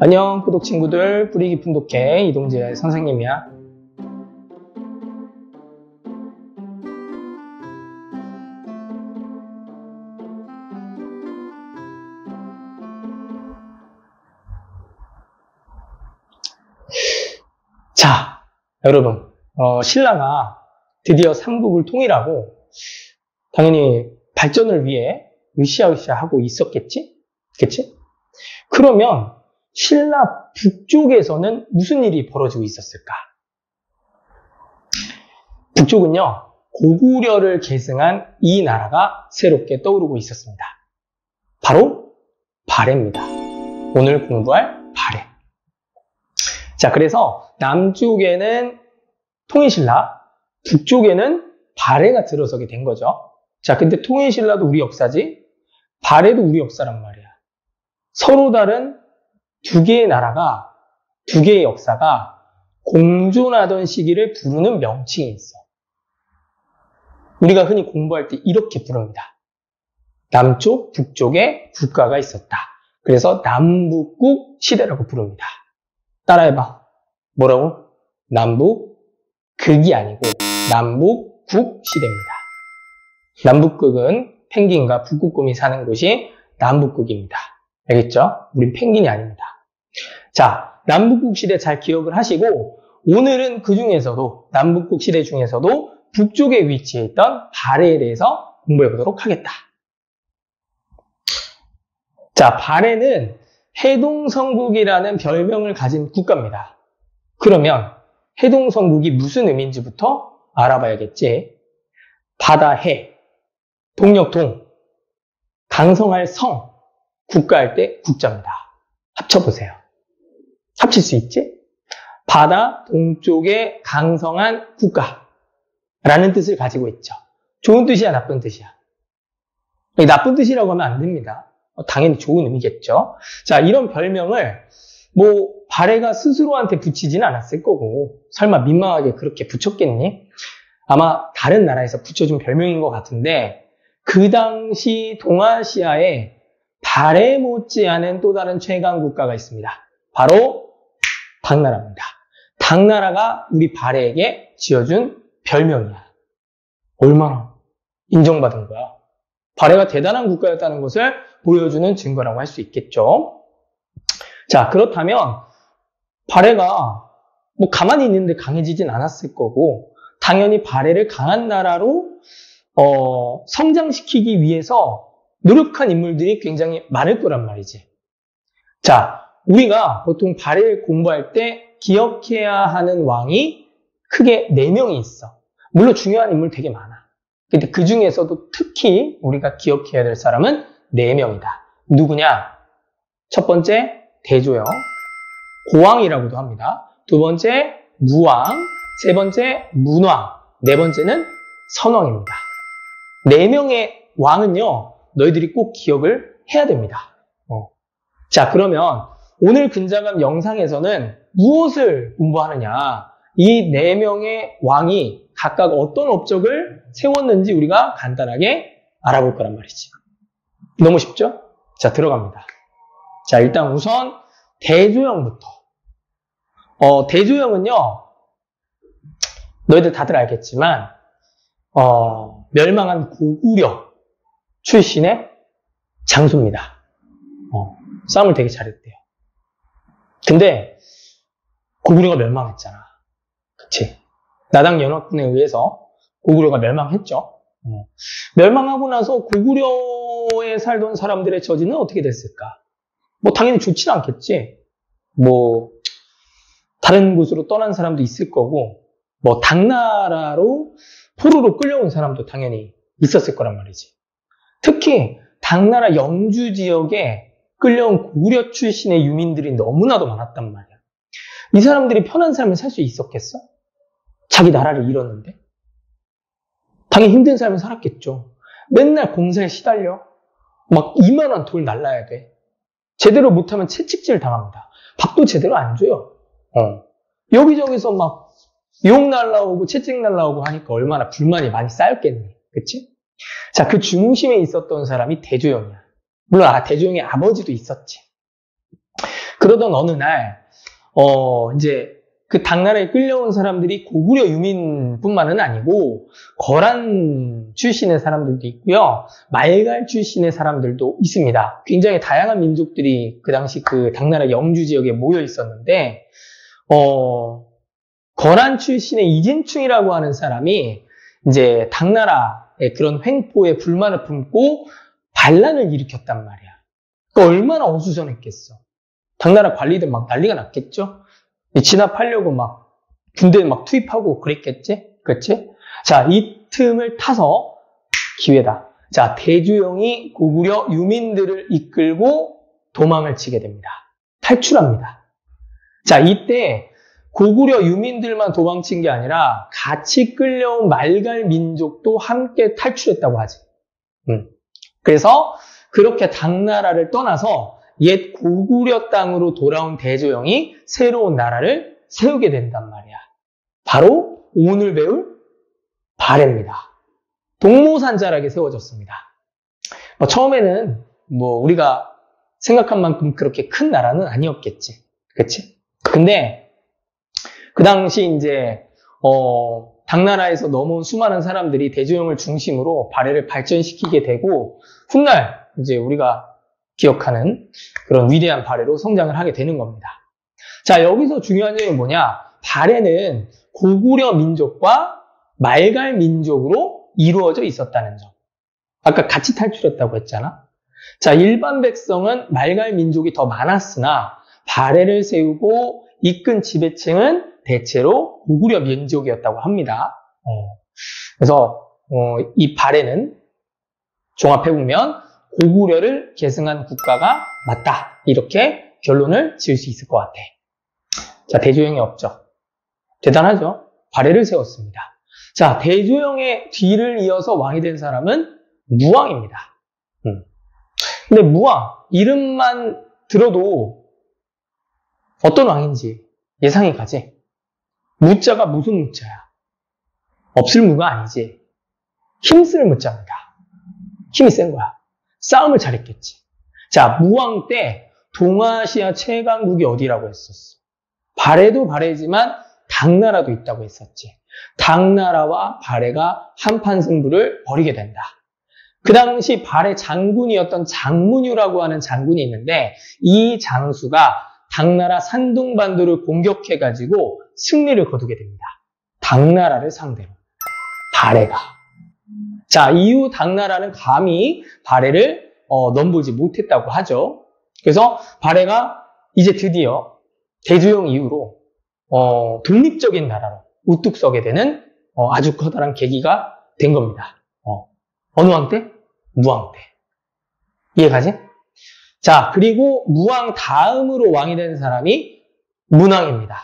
안녕 구독 친구들, 뿌리 깊은 독해 이동재 선생님이야. 자, 여러분, 신라가 드디어 삼국을 통일하고 당연히 발전을 위해 으쌰으쌰 하고 있었겠지? 그치? 그러면 신라 북쪽에서는 무슨 일이 벌어지고 있었을까? 북쪽은요, 고구려를 계승한 이 나라가 새롭게 떠오르고 있었습니다. 바로 발해입니다. 오늘 공부할 발해. 자, 그래서 남쪽에는 통일신라, 북쪽에는 발해가 들어서게 된 거죠. 자, 근데 통일신라도 우리 역사지, 발해도 우리 역사란 말이야. 서로 다른 두 개의 나라가, 두 개의 역사가 공존하던 시기를 부르는 명칭이 있어. 우리가 흔히 공부할 때 이렇게 부릅니다. 남쪽, 북쪽에 국가가 있었다. 그래서 남북국 시대라고 부릅니다. 따라해봐. 뭐라고? 남북극이 아니고 남북국 시대입니다. 남북극은 펭귄과 북극곰이 사는 곳이 남북극입니다. 알겠죠? 우린 펭귄이 아닙니다. 자, 남북국 시대 잘 기억을 하시고 오늘은 그 중에서도 남북국 시대 중에서도 북쪽에 위치해 있던 발해에 대해서 공부해 보도록 하겠다. 자, 발해는 해동성국이라는 별명을 가진 국가입니다. 그러면 해동성국이 무슨 의미인지부터 알아봐야겠지. 바다 해, 동력동, 강성할 성, 국가할 때 국자입니다. 합쳐보세요. 합칠 수 있지? 바다 동쪽에 강성한 국가라는 뜻을 가지고 있죠. 좋은 뜻이야, 나쁜 뜻이야? 나쁜 뜻이라고 하면 안 됩니다. 당연히 좋은 의미겠죠. 자, 이런 별명을 발해가 스스로한테 붙이지는 않았을 거고, 설마 민망하게 그렇게 붙였겠니? 아마 다른 나라에서 붙여준 별명인 것 같은데, 그 당시 동아시아에 발해 못지않은 또 다른 최강 국가가 있습니다. 바로 당나라입니다. 당나라가 우리 발해에게 지어준 별명이야. 얼마나 인정받은 거야. 발해가 대단한 국가였다는 것을 보여주는 증거라고 할 수 있겠죠. 자, 그렇다면 발해가 가만히 있는데 강해지진 않았을 거고, 당연히 발해를 강한 나라로 성장시키기 위해서 노력한 인물들이 굉장히 많을 거란 말이지. 자, 우리가 보통 발해를 공부할 때 기억해야 하는 왕이 크게 4명이 있어. 물론 중요한 인물 되게 많아. 근데 그 중에서도 특히 우리가 기억해야 될 사람은 4명이다. 누구냐? 첫 번째, 대조영. 고왕이라고도 합니다. 두 번째, 무왕. 세 번째, 문왕. 네 번째는 선왕입니다. 4명의 왕은요, 너희들이 꼭 기억을 해야 됩니다. 자, 그러면 오늘 근자감 영상에서는 무엇을 공부하느냐? 이 4명의 왕이 각각 어떤 업적을 세웠는지 우리가 간단하게 알아볼 거란 말이지. 너무 쉽죠? 자, 들어갑니다. 자, 일단 우선 대조영부터. 대조영은요, 너희들 다들 알겠지만 멸망한 고구려 출신의 장수입니다. 싸움을 되게 잘했대요. 근데 고구려가 멸망했잖아. 그치? 나당 연합군에 의해서 고구려가 멸망했죠. 멸망하고 나서 고구려에 살던 사람들의 처지는 어떻게 됐을까? 당연히 좋지는 않겠지. 다른 곳으로 떠난 사람도 있을 거고, 당나라로 포로로 끌려온 사람도 당연히 있었을 거란 말이지. 특히 당나라 영주 지역에 끌려온 고구려 출신의 유민들이 너무나도 많았단 말이야. 이 사람들이 편한 삶을 살 수 있었겠어? 자기 나라를 잃었는데? 당연히 힘든 삶을 살았겠죠. 맨날 공사에 시달려. 이만한 돌 날라야 돼. 제대로 못하면 채찍질 당합니다. 밥도 제대로 안 줘요. 여기저기서 욕 날라오고 채찍 날라오고 하니까 얼마나 불만이 많이 쌓였겠니. 그치? 자, 그 중심에 있었던 사람이 대조영이야. 물론 대조영의 아버지도 있었지. 그 그러던 어느 날, 이제 그 당나라에 끌려온 사람들이 고구려 유민뿐만은 아니고 거란 출신의 사람들도 있고요. 말갈 출신의 사람들도 있습니다. 굉장히 다양한 민족들이 그 당시 그 당나라 영주 지역에 모여 있었는데 거란 출신의 이진충이라고 하는 사람이 이제 당나라의 그런 횡포에 불만을 품고 반란을 일으켰단 말이야. 그러니까 얼마나 어수선했겠어. 당나라 관리들 막 난리가 났겠죠? 진압하려고 막 군대 막 투입하고 그랬겠지? 그렇지? 자, 이 틈을 타서 기회다. 자, 대주영이 고구려 유민들을 이끌고 도망을 치게 됩니다. 탈출합니다. 자, 이때 고구려 유민들만 도망친 게 아니라 같이 끌려온 말갈 민족도 함께 탈출했다고 하지. 그래서 그렇게 당나라를 떠나서 옛 고구려 땅으로 돌아온 대조영이 새로운 나라를 세우게 된단 말이야. 바로 오늘 배울 발해입니다. 동모산자락에 세워졌습니다. 처음에는 우리가 생각한 만큼 그렇게 큰 나라는 아니었겠지. 그치? 근데 그 당시 이제 당나라에서 넘어온 수많은 사람들이 대조영을 중심으로 발해를 발전시키게 되고 훗날 이제 우리가 기억하는 그런 위대한 발해로 성장을 하게 되는 겁니다. 자, 여기서 중요한 점이 뭐냐? 발해는 고구려 민족과 말갈 민족으로 이루어져 있었다는 점. 아까 같이 탈출했다고 했잖아. 자, 일반 백성은 말갈 민족이 더 많았으나 발해를 세우고 이끈 지배층은 대체로 고구려 민족이었다고 합니다. 그래서 이 발해는 종합해보면 고구려를 계승한 국가가 맞다. 이렇게 결론을 지을 수 있을 것 같아. 자, 대조영의 업적. 대단하죠? 발해를 세웠습니다. 자, 대조영의 뒤를 이어서 왕이 된 사람은 무왕입니다. 근데 무왕, 이름만 들어도 어떤 왕인지 예상이 가지? 무자가 무슨 무자야? 없을 무가 아니지. 힘쓸 무자입니다. 힘이 센 거야. 싸움을 잘했겠지. 자, 무왕 때 동아시아 최강국이 어디라고 했었어? 발해도 발해지만 당나라도 있다고 했었지. 당나라와 발해가 한판 승부를 벌이게 된다. 그 당시 발해 장군이었던 장문유라고 하는 장군이 있는데 이 장수가 당나라 산둥반도를 공격해가지고 승리를 거두게 됩니다. 당나라를 상대로. 발해가. 자, 이후 당나라는 감히 발해를 넘보지 못했다고 하죠. 그래서 발해가 이제 드디어 대조영 이후로 독립적인 나라로 우뚝 서게 되는 아주 커다란 계기가 된 겁니다. 어느 왕 때? 무왕 때. 이해가지? 자, 그리고 무왕 다음으로 왕이 된 사람이 문왕입니다.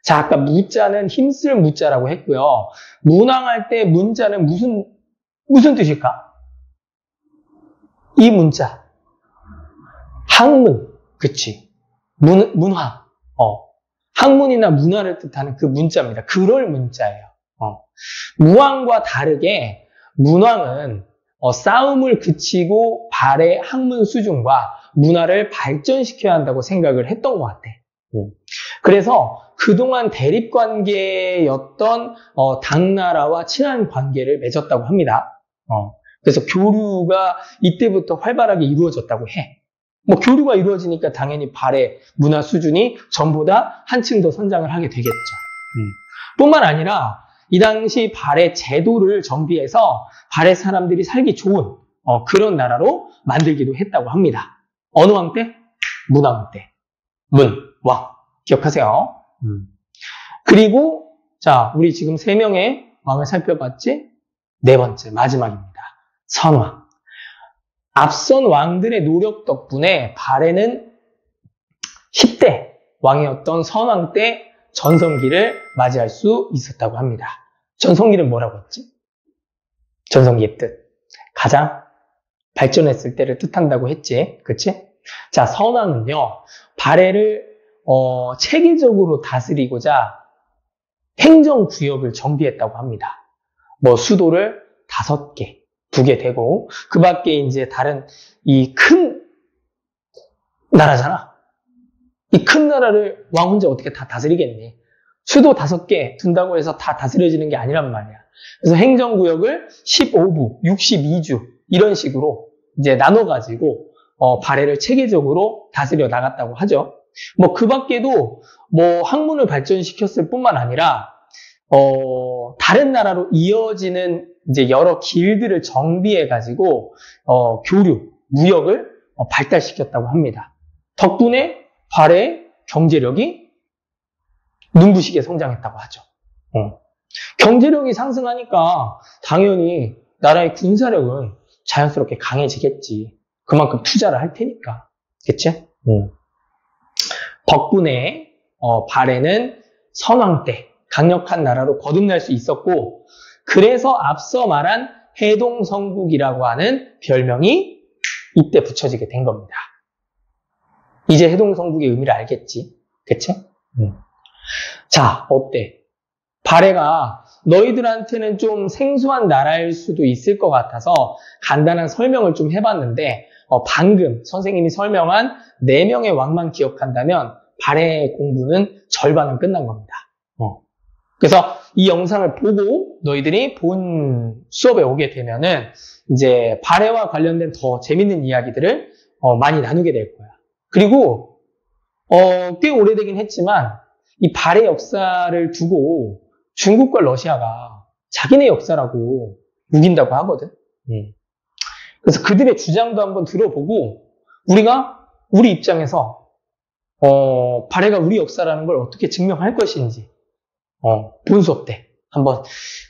자, 아까 무자는 힘쓸 무자라고 했고요. 문왕할 때 문자는 무슨 뜻일까? 이 문자. 학문. 그치. 문화. 학문이나 문화를 뜻하는 그 문자입니다. 그럴 문자예요. 무왕과 다르게 문왕은 싸움을 그치고 발해 학문 수준과 문화를 발전시켜야 한다고 생각을 했던 것 같아. 그래서 그동안 대립관계였던 당나라와 친한 관계를 맺었다고 합니다. 그래서 교류가 이때부터 활발하게 이루어졌다고 해. 교류가 이루어지니까 당연히 발해 문화 수준이 전보다 한층 더 선장을 하게 되겠죠. 뿐만 아니라 이 당시 발해 제도를 정비해서 발해 사람들이 살기 좋은 그런 나라로 만들기도 했다고 합니다. 어느 왕 때? 문왕 때. 문왕. 기억하세요. 그리고 자, 우리 지금 3명의 왕을 살펴봤지? 네 번째, 마지막입니다. 선왕. 앞선 왕들의 노력 덕분에 발해는 10대 왕이었던 선왕 때 전성기를 맞이할 수 있었다고 합니다. 전성기는 뭐라고 했지? 전성기의 뜻. 가장 발전했을 때를 뜻한다고 했지. 그치? 자, 선왕은요, 발해를 체계적으로 다스리고자 행정구역을 정비했다고 합니다. 수도를 5개, 두게 되고, 그 밖에 이제 다른 이 큰 나라잖아. 이 큰 나라를 왕 혼자 어떻게 다 다스리겠니? 수도 5개 둔다고 해서 다 다스려지는 게 아니란 말이야. 그래서 행정구역을 15부, 62주 이런 식으로 이제 나눠가지고 발해를 체계적으로 다스려 나갔다고 하죠. 뭐 그 밖에도 뭐 학문을 발전시켰을 뿐만 아니라 다른 나라로 이어지는 이제 여러 길들을 정비해가지고 교류, 무역을 발달시켰다고 합니다. 덕분에 발해의 경제력이 눈부시게 성장했다고 하죠. 경제력이 상승하니까 당연히 나라의 군사력은 자연스럽게 강해지겠지. 그만큼 투자를 할 테니까. 그치? 덕분에 발해는 선왕 때 강력한 나라로 거듭날 수 있었고, 그래서 앞서 말한 해동성국이라고 하는 별명이 이때 붙여지게 된 겁니다. 이제 해동성국의 의미를 알겠지? 그치? 자, 어때? 발해가 너희들한테는 좀 생소한 나라일 수도 있을 것 같아서 간단한 설명을 좀 해봤는데, 방금 선생님이 설명한 4명의 왕만 기억한다면 발해 공부는 절반은 끝난 겁니다. 그래서 이 영상을 보고 너희들이 본 수업에 오게 되면은 이제 발해와 관련된 더 재밌는 이야기들을 많이 나누게 될 거야. 그리고 꽤 오래되긴 했지만 이 발해 역사를 두고 중국과 러시아가 자기네 역사라고 우긴다고 하거든. 그래서 그들의 주장도 한번 들어보고 우리가 우리 입장에서 발해가 우리 역사라는 걸 어떻게 증명할 것인지 본 수업 때 한번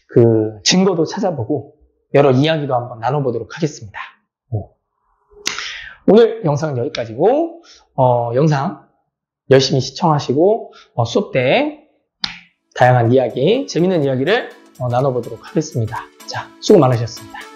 그 증거도 찾아보고 여러 이야기도 한번 나눠보도록 하겠습니다. 오늘 영상은 여기까지고 영상 열심히 시청하시고 수업 때 다양한 이야기, 재밌는 이야기를 나눠보도록 하겠습니다. 자, 수고 많으셨습니다.